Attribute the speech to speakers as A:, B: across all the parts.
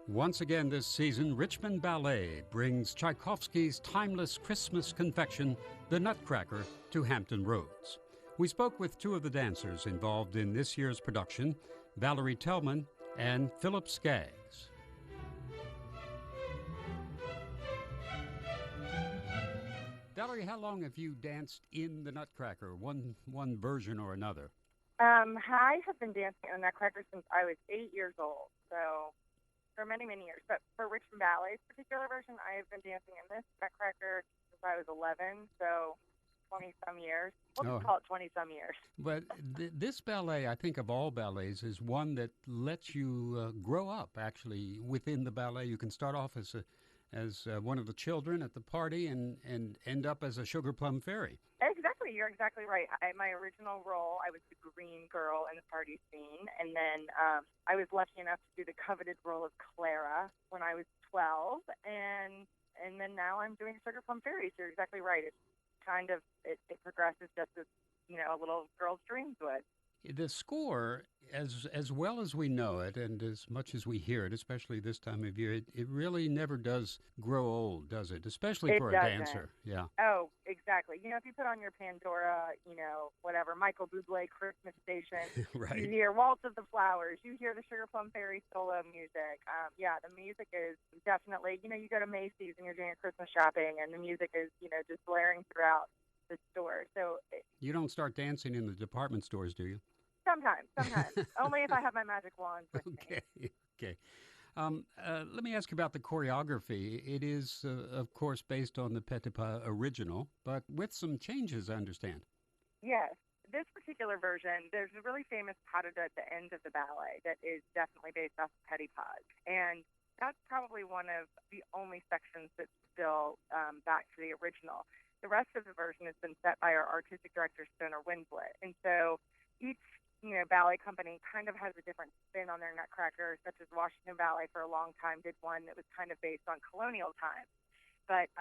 A: Once again this season, RichMon Ballet brings Tchaikovsky's timeless Christmas confection, the Nutcracker, to Hampton Roads. We spoke with two of the dancers involved in this year's production, Valerie Tellmann and Philip Skaggs. Valerie, how long have you danced in the Nutcracker, one version or another?
B: I have been dancing in the Nutcracker since I was 8 years old, so for many, many years. But for RichMon Ballet's particular version, I have been dancing in this Nutcracker since I was 11, so 20-some years. We'll just call it 20-some years.
A: But this ballet, I think of all ballets, is one that lets you grow up, actually, within the ballet. You can start off as one of the children at the party and end up as a sugar plum fairy.
B: Exactly. You're exactly right. My original role, I was the green girl in the party scene, and then I was lucky enough to do the coveted role of Clara when I was 12, and then now I'm doing Sugar Plum Fairy. So you're exactly right. It's kind of, it progresses just as, a little girl's dreams would.
A: The score, as well as we know it and as much as we hear it, especially this time of year, it really never does grow old, does it? Especially for a dancer. Yeah.
B: Oh, exactly. If you put on your Pandora, whatever, Michael Bublé Christmas station,
A: right.
B: You hear Waltz of the Flowers, you hear the Sugar Plum Fairy solo music. The music is definitely, you go to Macy's and you're doing a Christmas shopping and the music is, just blaring throughout the store. So
A: you don't start dancing in the department stores, do you?
B: Sometimes. Only if I have my magic wand with me.
A: Okay. Let me ask you about the choreography. It is, of course, based on the Petipa original, but with some changes, I understand.
B: Yes. This particular version, there's a really famous pas de deux at the end of the ballet that is definitely based off of Petipa. And that's probably one of the only sections that's still back to the original. The rest of the version has been set by our artistic director, Stoner Winslet. And so each ballet company kind of has a different spin on their Nutcracker, such as Washington Ballet for a long time did one that was kind of based on colonial times. But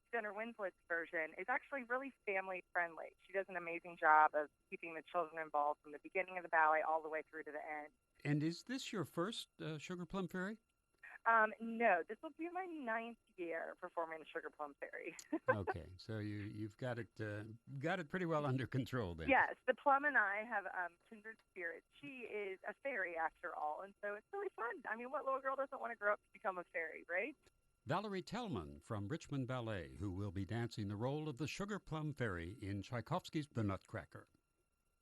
B: Stoner Winslet's version is actually really family-friendly. She does an amazing job of keeping the children involved from the beginning of the ballet all the way through to the end.
A: And is this your first Sugar Plum Fairy?
B: No, this will be my 9th year performing the Sugar Plum Fairy.
A: Okay, so you've got it pretty well under control then.
B: Yes, the plum and I have kindred spirits. She is a fairy after all, and so it's really fun. I mean, what little girl doesn't want to grow up to become a fairy, right?
A: Valerie Tellmann from RichMon Ballet, who will be dancing the role of the Sugar Plum Fairy in Tchaikovsky's The Nutcracker.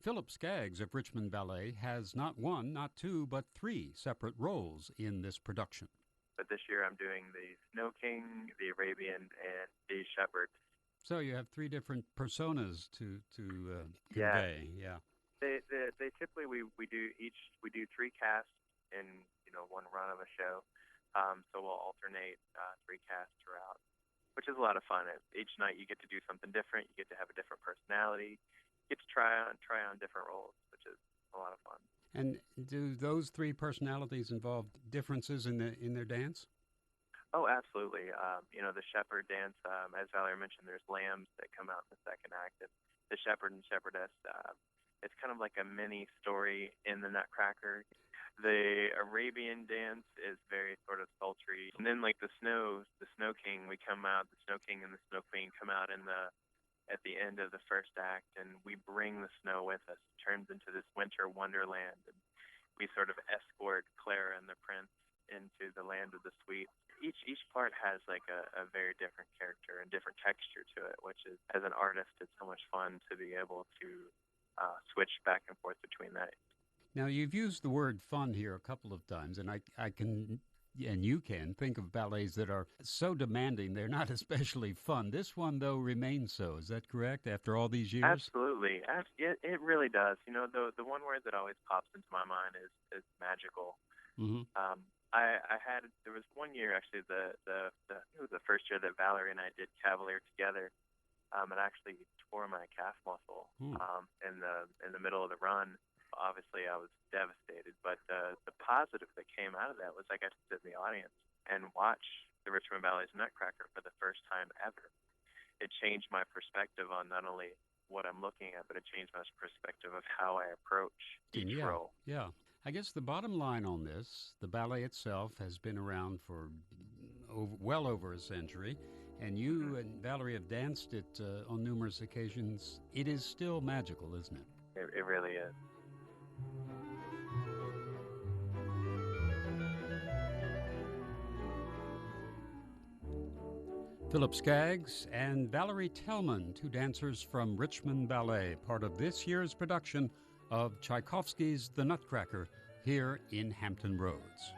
A: Philip Skaggs of RichMon Ballet has not one, not two, but 3 separate roles in this production.
C: But this year I'm doing the Snow King, the Arabian, and the Shepherd.
A: So you have 3 different personas to convey. Yeah.
C: They typically we do 3 casts in one run of a show. So we'll alternate 3 casts throughout, which is a lot of fun. Each night you get to do something different. You get to have a different personality. You get to try on different roles, which is a lot of fun.
A: And do those 3 personalities involve differences in their dance?
C: Oh, absolutely. The shepherd dance, as Valerie mentioned, there's lambs that come out in the second act. And the shepherd and shepherdess, it's kind of like a mini story in the Nutcracker. The Arabian dance is very sort of sultry. And then like the Snow King, the Snow King and the Snow Queen come out at the end of the first act, and we bring the snow with us. It turns into this winter wonderland, and we sort of escort Clara and the prince into the land of the sweet. Each part has like a very different character and different texture to it, which is, as an artist, it's so much fun to be able to switch back and forth between that.
A: Now, you've used the word fun here a couple of times, and I can... And you can think of ballets that are so demanding, they're not especially fun. This one, though, remains so. Is that correct, after all these years?
C: Absolutely. It really does. The one word that always pops into my mind is magical.
A: Mm-hmm.
C: There was one year, actually, it was the first year that Valerie and I did Cavalier together. It actually tore my calf muscle in the middle of the run. Obviously, I was devastated, but the positive that came out of that was I got to sit in the audience and watch the RichMon Ballet's Nutcracker for the first time ever. It changed my perspective on not only what I'm looking at, but it changed my perspective of how I approach each role.
A: Yeah. I guess the bottom line on this, the ballet itself has been around for well over a century, and you and Valerie have danced it on numerous occasions. It is still magical, isn't it?
C: It really is.
A: Philip Skaggs and Valerie Tellmann, two dancers from RichMon Ballet, part of this year's production of Tchaikovsky's The Nutcracker here in Hampton Roads.